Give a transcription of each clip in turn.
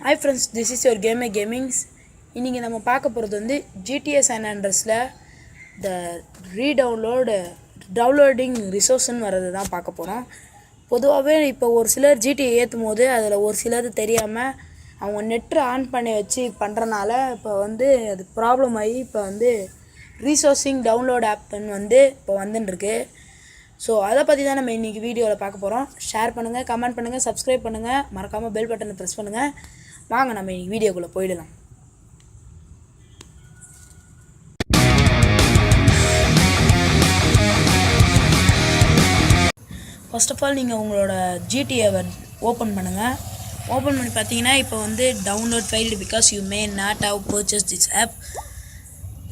Hi friends, this is your Gamer Gamings. இன்னைக்கு நம்ம பார்க்க போகிறது வந்து GTA San Andreasல the டவுன்லோடிங் ரிசோர்ஸ்னு வரது தான் பார்க்க போகிறோம். பொதுவாகவே இப்போ ஒரு சிலர் GTA ஏற்றும் போது அதில் ஒரு சிலது தெரியாமல் அவங்க நெட்டு ஆன் பண்ணி வச்சு பண்ணுறனால இப்போ வந்து அது ப்ராப்ளம் ஆகி இப்போ வந்து ரீசோர்ஸிங் டவுன்லோட் ஆப்னு வந்து இப்போ வந்துட்டுருக்கு. ஸோ அதை பற்றி தான் நம்ம இன்றைக்கி வீடியோவில் பார்க்க போகிறோம். ஷேர் பண்ணுங்கள், கமெண்ட் பண்ணுங்கள், சப்ஸ்கிரைப் பண்ணுங்கள், மறக்காமல் பெல் பட்டனை ப்ரெஸ் பண்ணுங்கள். வாங்க நம்ம இன்றைக்கி வீடியோக்குள்ளே போயிடலாம். ஃபர்ஸ்ட் ஆஃப் ஆல் நீங்கள் உங்களோட ஜிடிஏவை ஓப்பன் பண்ணுங்கள். ஓப்பன் பண்ணி பார்த்தீங்கன்னா இப்போ வந்து download failed because you may not have purchase this app.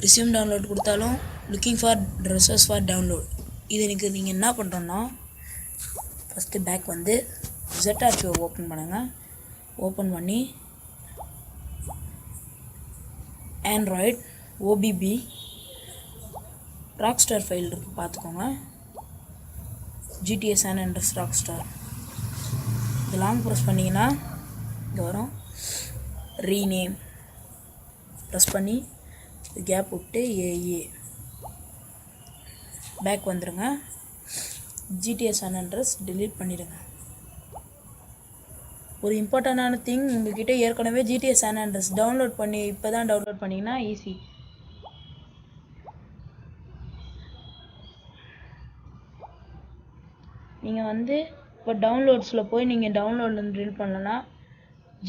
Resume download கொடுத்தாலும் looking for resource for download. இதுக்கு நீங்கள் என்ன பண்ணுறோன்னா ஃபஸ்ட்டு பேக் வந்து ZRTO ஓப்பன் பண்ணுங்கள். ஓப்பன் பண்ணி ஆண்ட்ராய்ட் OBB ராக்ஸ்டார் ஃபைல் இருக்குது பார்த்துக்கோங்க. GTA San Andreas ராக்ஸ்டார் இது லாங் ப்ரெஸ் பண்ணிங்கன்னா இது வரும். ரீநேம் ப்ரெஸ் பண்ணி கேப் விட்டு ஏஏ பேக் வந்துடுங்க. GTA San Andreas delete பண்ணிடுங்க. ஒரு இம்பார்ட்டண்டான திங், உங்கள்கிட்ட ஏற்கனவே GTA San Andreas டவுன்லோட் பண்ணி இப்போ தான் டவுன்லோட் பண்ணிங்கன்னா ஈஸி. நீங்கள் வந்து இப்போ டவுன்லோட்ஸில் போய் நீங்கள் டவுன்லோட் ட்ரில் பண்ணலன்னா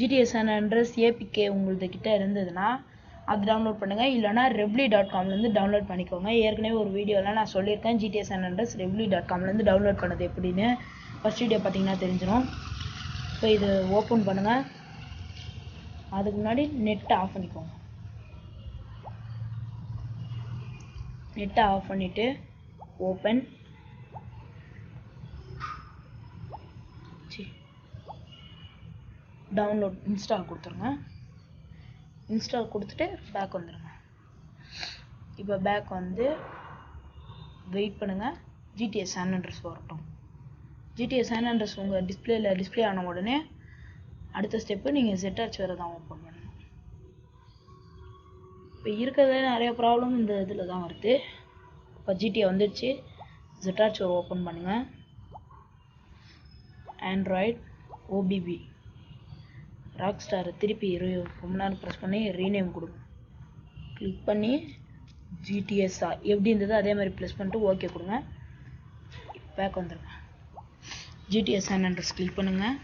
GTA San Andreas APK உங்கள்கிட்ட இருந்ததுன்னா அது டவுன்லோட் பண்ணுங்கள். இல்லைனா revly.comலேருந்து டவுன்லோட் பண்ணிக்கோங்க. ஏற்கனவே ஒரு வீடியோவில் நான் சொல்லியிருக்கேன் GTA San Andreas revly.comலேருந்து டவுன்லோட் பண்ணது எப்படின்னு. ஃபஸ்ட் வீடியோ பார்த்தீங்கன்னா தெரிஞ்சிடும். இப்போ இது ஓப்பன் பண்ணுங்கள். அதுக்கு முன்னாடி நெட்டை ஆஃப் பண்ணிக்கோங்க. நெட்டை ஆஃப் பண்ணிவிட்டு ஓப்பன் டவுன்லோட் இன்ஸ்டால் கொடுத்துருங்க. இன்ஸ்டால் கொடுத்துட்டு பேக் வந்துடுங்க. இப்போ பேக் வந்து வெயிட் பண்ணுங்கள். GTA San Andreas வரட்டும். GTA San Andreas உங்கள் டிஸ்பிளே ஆன உடனே அடுத்த ஸ்டெப்பு நீங்கள் ZRTO தான் ஓப்பன் பண்ணணும். இப்போ இருக்கிறதே நிறைய ப்ராப்ளம் இந்த இதில் தான் வருது. இப்போ GTA வந்துடுச்சு. ZRTO ஓப்பன் பண்ணுங்கள். ஆண்ட்ராய்ட் OBB ராக்ஸ்டார் திருப்பி ரொம்ப நேரம் ப்ரெஸ் பண்ணி ரீநேம் கொடுங்க. கிளிக் பண்ணி GTS எப்படி இருந்ததோ அதே மாதிரி ப்ரெஸ் பண்ணிட்டு ஓகே கொடுங்க. பேக் வந்துடுங்க. GTA San Andreas கிளிக் பண்ணுங்கள்.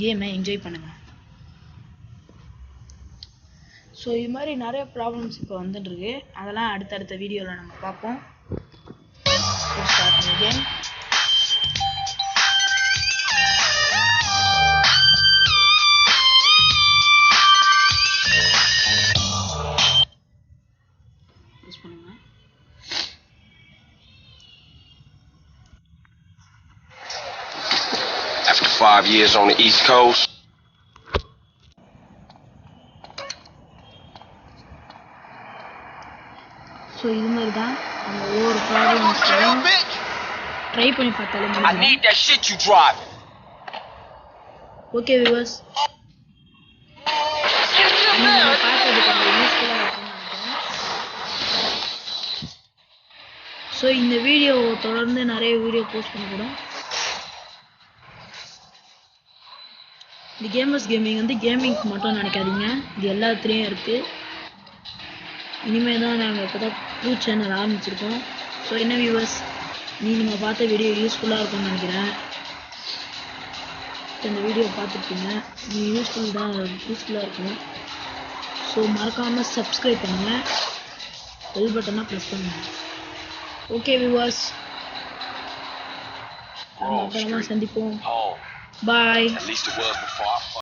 கேமை என்ஜாய் பண்ணுங்கள். ஸோ இது மாதிரி நிறைய ப்ராப்ளம்ஸ் இப்போ வந்துட்டுருக்கு. அதெல்லாம் அடுத்தடுத்த வீடியோவில் நம்ம பார்ப்போம். Game After 5 years on the East Coast. So இது மாதிரி தான் நம்ம ஒவ்வொரு ப்ராப்ளம்ஸையும் ட்ரை பண்ணி பார்த்தாலே முடியும். ஓகே வியூவர்ஸ், நீங்கள் பார்க்கறது கொஞ்சம் யூஸ்ஃபுல்லாக இருக்கும்னு நினைக்கிறேன். ஸோ இந்த வீடியோ தொடர்ந்து நிறைய வீடியோ போஸ்ட் பண்ணக்கூடும். இந்த கேமர்ஸ் கேமிங் வந்து கேமிங்க்கு மட்டும் நினைக்காதீங்க, இது எல்லாத்துலேயும் இருக்குது. இனிமேல் தான் நாங்கள் இப்போ தான் புது சேனல் ஆரம்பிச்சிருக்கோம். ஸோ என்ன வியூவர்ஸ், நீங்கள் பார்த்த வீடியோ யூஸ்ஃபுல்லாக இருக்கும்னு நினைக்கிறேன். இந்த வீடியோ பார்த்துருப்பீங்க, நீங்கள் யூஸ்ஃபுல்லாக இருக்கும். ஸோ மறக்காமல் சப்ஸ்கிரைப் பண்ணுங்கள், பெல் பட்டனாக ப்ரெஸ் பண்ணுங்கள். ஓகே வியூவர்ஸ், நம்ம அப்புறமா சந்திப்போம். பாய்.